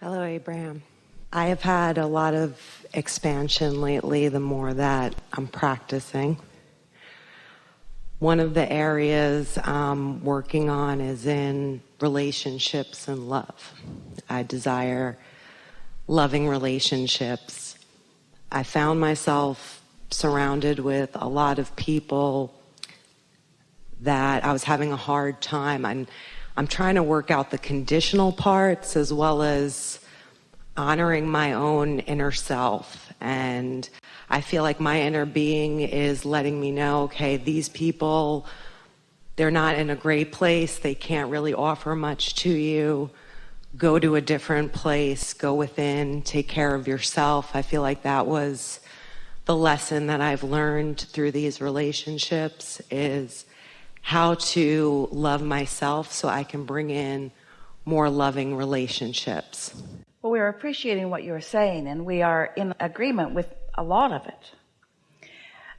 Hello, Abraham. I have had a lot of expansion lately, the more that I'm practicing. One of the areas I'm working on is in relationships and love. I desire loving relationships. I found myself surrounded with a lot of people that I was having a hard time. I'm trying to work out the conditional parts as well as honoring my own inner self. And I feel like my inner being is letting me know, okay, these people, they're not in a great place. They can't really offer much to you. Go to a different place, go within, take care of yourself. I feel like that was the lesson that I've learned through these relationships, is how to love myself so I can bring in more loving relationships. Well, we're appreciating what you're saying, and we are in agreement with a lot of it.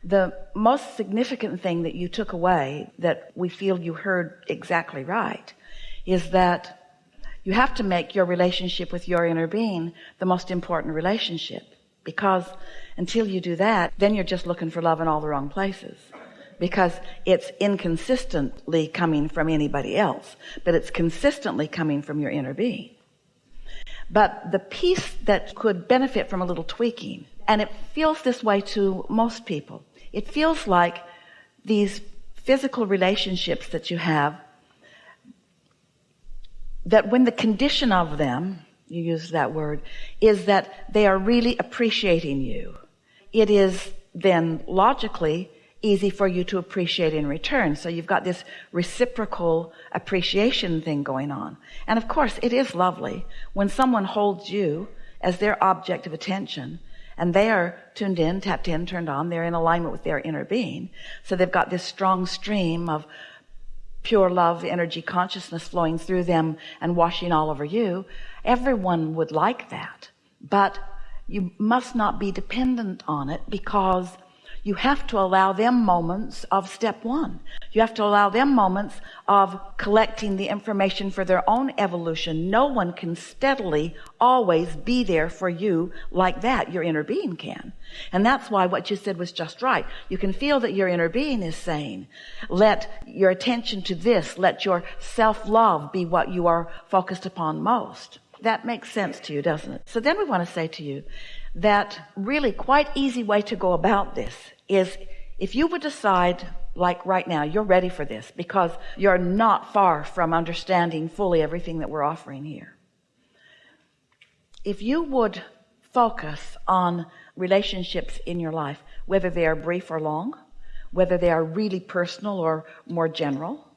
The most significant thing that you took away, that we feel you heard exactly right, is that you have to make your relationship with your inner being the most important relationship, because until you do that, then you're just looking for love in all the wrong places, because it's inconsistently coming from anybody else, but it's consistently coming from your inner being. But the piece that could benefit from a little tweaking, and it feels this way to most people, it feels like these physical relationships that you have, that when the condition of them, you use that word, is that they are really appreciating you, it is then logically easy for you to appreciate in return. So you've got this reciprocal appreciation thing going on. And of course, it is lovely when someone holds you as their object of attention, and they are tuned in, tapped in, turned on, they're in alignment with their inner being. So they've got this strong stream of pure love, energy, consciousness flowing through them and washing all over you. Everyone would like that, but you must not be dependent on it, because you have to allow them moments of step one. You have to allow them moments of collecting the information for their own evolution. No one can steadily always be there for you like that. Your inner being can. And that's why what you said was just right. You can feel that your inner being is saying, let your attention to this, let your self-love be what you are focused upon most. That makes sense to you, doesn't it? So then we want to say to you that really quite easy way to go about this is, if you would decide, like right now, you're ready for this because you're not far from understanding fully everything that we're offering here. If you would focus on relationships in your life, whether they are brief or long, whether they are really personal or more general,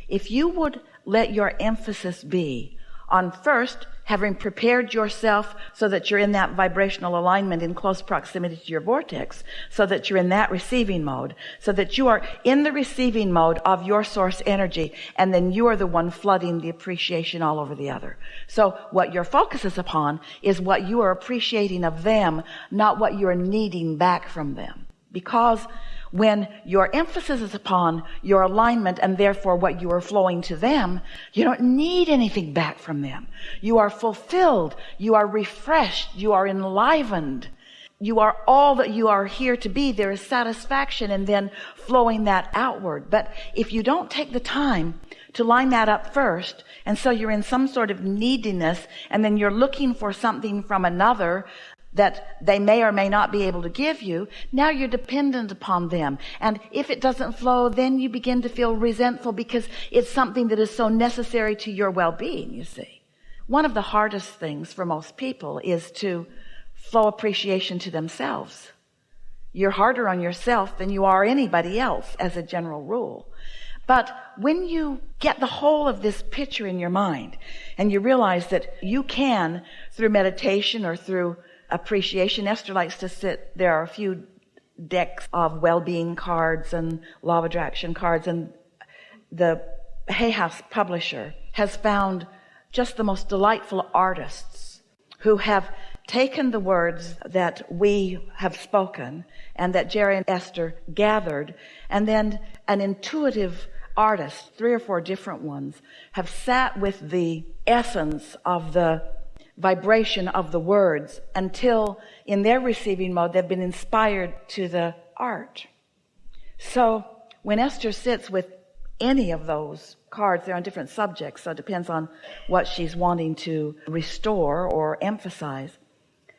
if you would let your emphasis be on first having prepared yourself so that you're in that vibrational alignment in close proximity to your vortex, so that you're in that receiving mode, so that you are in the receiving mode of your source energy, and then you are the one flooding the appreciation all over the other. So what your focus is upon is what you are appreciating of them, not what you are needing back from them. Because when your emphasis is upon your alignment and therefore what you are flowing to them, you don't need anything back from them. You are fulfilled. You are refreshed. You are enlivened. You are all that you are here to be. There is satisfaction and then flowing that outward. But if you don't take the time to line that up first, and so you're in some sort of neediness, and then you're looking for something from another that they may or may not be able to give you, now you're dependent upon them. And if it doesn't flow, then you begin to feel resentful because it's something that is so necessary to your well-being, you see. One of the hardest things for most people is to flow appreciation to themselves. You're harder on yourself than you are anybody else as a general rule. But when you get the whole of this picture in your mind and you realize that you can, through meditation or through appreciation. Esther likes to sit. There are a few decks of well-being cards and law of attraction cards, and the Hay House publisher has found just the most delightful artists who have taken the words that we have spoken and that Jerry and Esther gathered, and then an intuitive artist, 3 or 4 different ones, have sat with the essence of the vibration of the words until in their receiving mode they've been inspired to the art. So when Esther sits with any of those cards, they're on different subjects, so it depends on what she's wanting to restore or emphasize.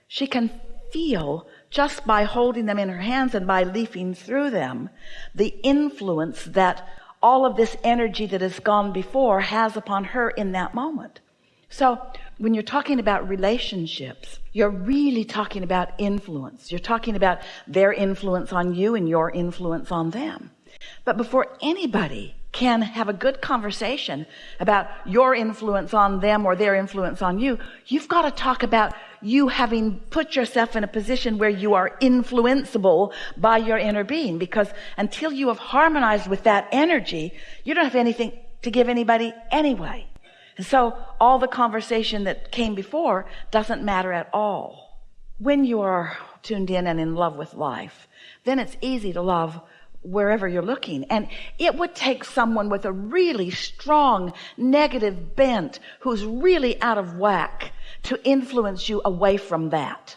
She can feel, just by holding them in her hands and by leafing through them, the influence that all of this energy that has gone before has upon her in that moment. So when you're talking about relationships, you're really talking about influence. You're talking about their influence on you and your influence on them. But before anybody can have a good conversation about your influence on them or their influence on you, you've got to talk about you having put yourself in a position where you are influenceable by your inner being, because until you have harmonized with that energy, you don't have anything to give anybody anyway. And so all the conversation that came before doesn't matter at all. When you are tuned in and in love with life, then it's easy to love wherever you're looking. And it would take someone with a really strong negative bent who's really out of whack to influence you away from that.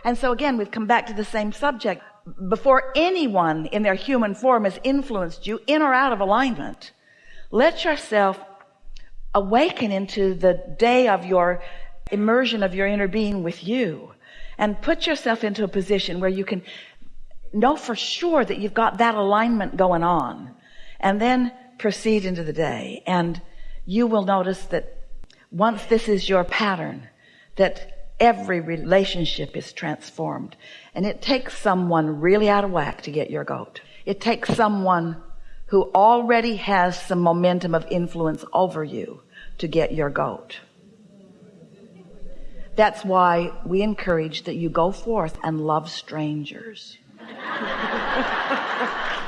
And so again, we've come back to the same subject. Before anyone in their human form has influenced you in or out of alignment, let yourself awaken into the day of your immersion of your inner being with you, and put yourself into a position where you can know for sure that you've got that alignment going on, and then proceed into the day. And you will notice that once this is your pattern, that every relationship is transformed. And it takes someone really out of whack to get your goat. It takes someone who already has some momentum of influence over you to get your goat. That's why we encourage that you go forth and love strangers.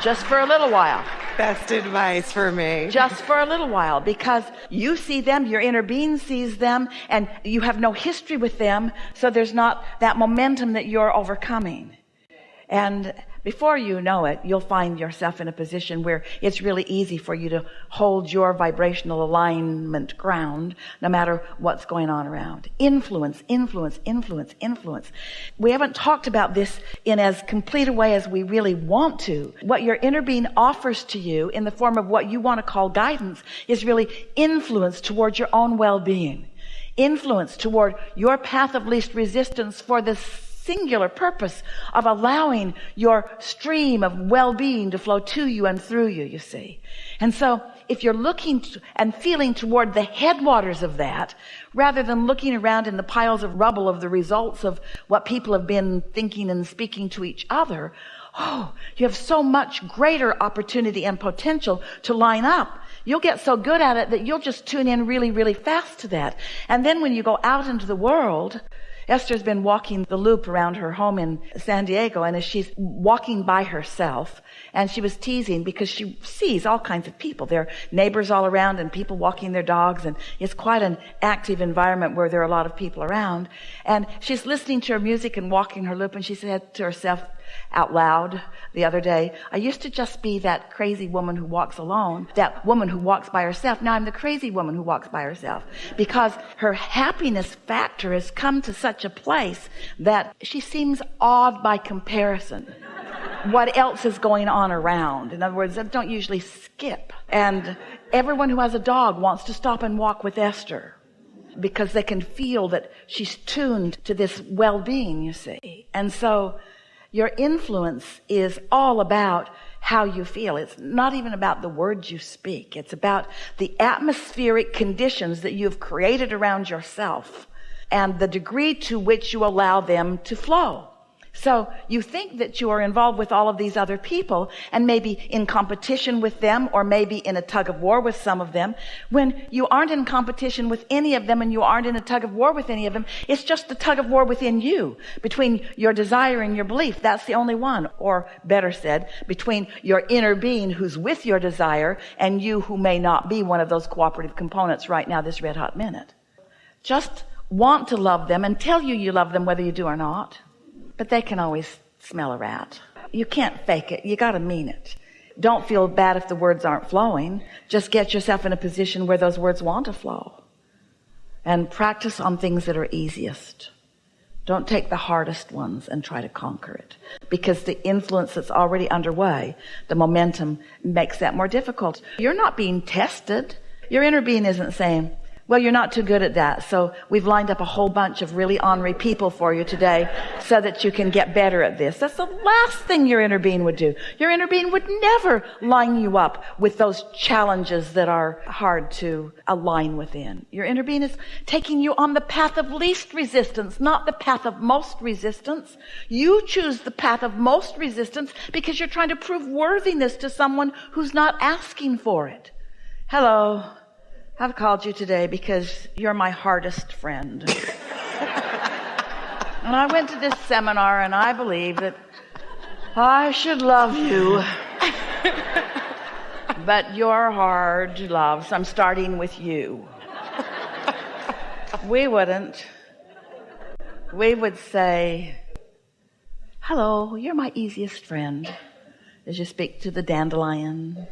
Just for a little while. Best advice for me. Just for a little while, because you see them, your inner being sees them, and you have no history with them, so there's not that momentum that you're overcoming. And before you know it, you'll find yourself in a position where it's really easy for you to hold your vibrational alignment ground no matter what's going on around. Influence, influence, influence, influence. We haven't talked about this in as complete a way as we really want to. What your inner being offers to you in the form of what you want to call guidance is really influence towards your own well-being. Influence toward your path of least resistance for the singular purpose of allowing your stream of well-being to flow to you and through you, you see. And so if you're looking and feeling toward the headwaters of that, rather than looking around in the piles of rubble of the results of what people have been thinking and speaking to each other, you have so much greater opportunity and potential to line up. You'll get so good at it that you'll just tune in really, really fast to that. And then when you go out into the world, Esther's been walking the loop around her home in San Diego, and as she's walking by herself, and she was teasing because she sees all kinds of people. There are neighbors all around and people walking their dogs, and it's quite an active environment where there are a lot of people around. And she's listening to her music and walking her loop, and she said to herself out loud the other day, I used to just be that crazy woman who walks alone, that woman who walks by herself. Now I'm the crazy woman who walks by herself, because her happiness factor has come to such a place that she seems awed by comparison. What else is going on around? In other words, I don't usually skip. And everyone who has a dog wants to stop and walk with Esther, because they can feel that she's tuned to this well-being, you see. And so your influence is all about how you feel. It's not even about the words you speak. It's about the atmospheric conditions that you've created around yourself and the degree to which you allow them to flow. So you think that you are involved with all of these other people and maybe in competition with them, or maybe in a tug of war with some of them, when you aren't in competition with any of them and you aren't in a tug of war with any of them. It's just a tug of war within you, between your desire and your belief. That's the only one. Or better said, between your inner being who's with your desire and you who may not be one of those cooperative components right now, this red hot minute. Just want to love them and tell you love them whether you do or not. But they can always smell a rat. You can't fake it. You got to mean it. Don't feel bad if the words aren't flowing. Just get yourself in a position where those words want to flow. and practice on things that are easiest. Don't take the hardest ones and try to conquer it, because the influence that's already underway, the momentum, makes that more difficult. You're not being tested. Your inner being isn't saying, well, you're not too good at that, so we've lined up a whole bunch of really ornery people for you today so that you can get better at this. That's the last thing your inner being would do. Your inner being would never line you up with those challenges that are hard to align within. Your inner being is taking you on the path of least resistance, not the path of most resistance. You choose the path of most resistance because you're trying to prove worthiness to someone who's not asking for it. Hello. I've called you today because you're my hardest friend. And I went to this seminar and I believe that I should love you. But you're hard to love, so I'm starting with you. We wouldn't. We would say, hello, you're my easiest friend, as you speak to the dandelion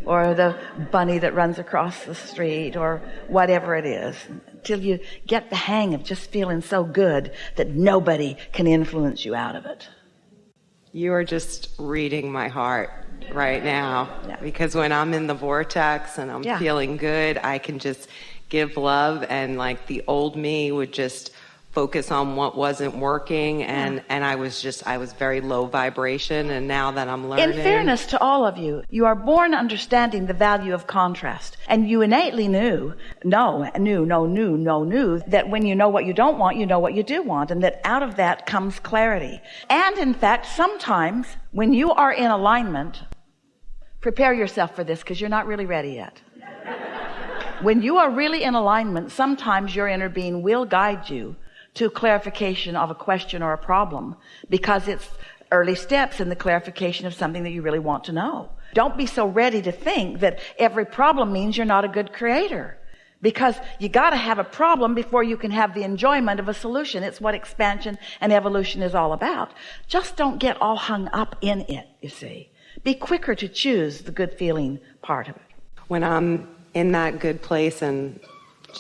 or the bunny that runs across the street or whatever it is, until you get the hang of just feeling so good that nobody can influence you out of it. You are just reading my heart right now. Yeah. Because when I'm in the vortex and I'm feeling good, I can just give love, and like the old me would just focus on what wasn't working, and I was very low vibration, and now that I'm learning. In fairness to all of you, you are born understanding the value of contrast, and you innately knew that when you know what you don't want, you know what you do want, and that out of that comes clarity. And in fact, sometimes when you are in alignment, prepare yourself for this because you're not really ready yet. When you are really in alignment, sometimes your inner being will guide you to clarification of a question or a problem, because it's early steps in the clarification of something that you really want to know. Don't be so ready to think that every problem means you're not a good creator, because you got to have a problem before you can have the enjoyment of a solution. It's what expansion and evolution is all about. Just don't get all hung up in it, you see. Be quicker to choose the good feeling part of it. When I'm in that good place and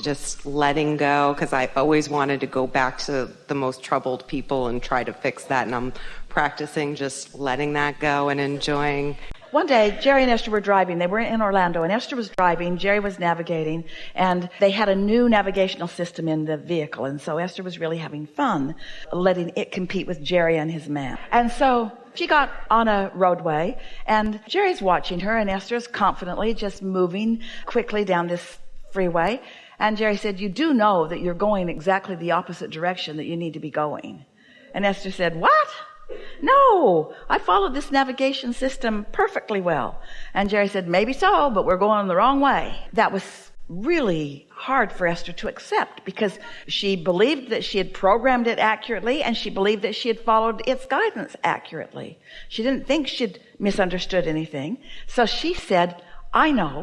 just letting go, because I always wanted to go back to the most troubled people and try to fix that, and I'm practicing just letting that go and enjoying. One day, Jerry and Esther were driving. They were in Orlando, and Esther was driving, Jerry was navigating, and they had a new navigational system in the vehicle, and so Esther was really having fun letting it compete with Jerry and his map. And so she got on a roadway, and Jerry's watching her, and Esther's confidently just moving quickly down this freeway. And Jerry said, you do know that you're going exactly the opposite direction that you need to be going. And Esther said, what? No, I followed this navigation system perfectly well. And Jerry said, maybe so, but we're going the wrong way. That was really hard for Esther to accept, because she believed that she had programmed it accurately, and she believed that she had followed its guidance accurately. She didn't think she'd misunderstood anything. So she said, I know.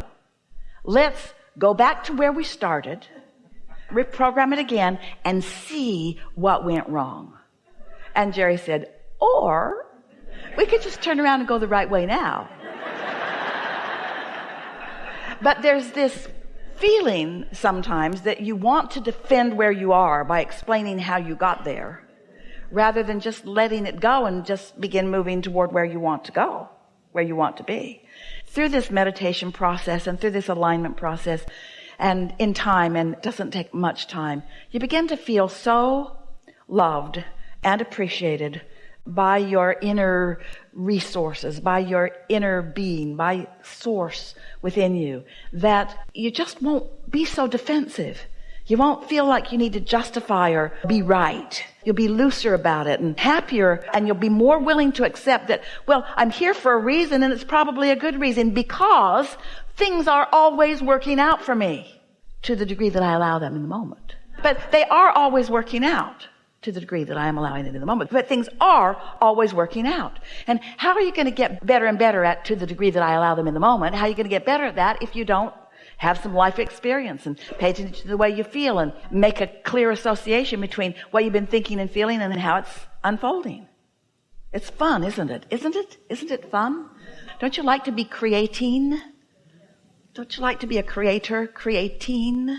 Let's go back to where we started, reprogram it again, and see what went wrong. And Jerry said, or we could just turn around and go the right way now. But there's this feeling sometimes that you want to defend where you are by explaining how you got there, rather than just letting it go and just begin moving toward where you want to go, where you want to be. Through this meditation process and through this alignment process, and in time, and it doesn't take much time, you begin to feel so loved and appreciated by your inner resources, by your inner being, by source within you, that you just won't be so defensive. You won't feel like you need to justify or be right. You'll be looser about it and happier, and you'll be more willing to accept that, well, I'm here for a reason, and it's probably a good reason, because things are always working out for me to the degree that I allow them in the moment. But they are always working out to the degree that I am allowing it in the moment. But things are always working out. And how are you going to get better and better at to the degree that I allow them in the moment? How are you going to get better at that if you don't have some life experience and pay attention to the way you feel and make a clear association between what you've been thinking and feeling and how it's unfolding? It's fun, isn't it? Isn't it? Isn't it fun? Don't you like to be creating? Don't you like to be a creator, creating?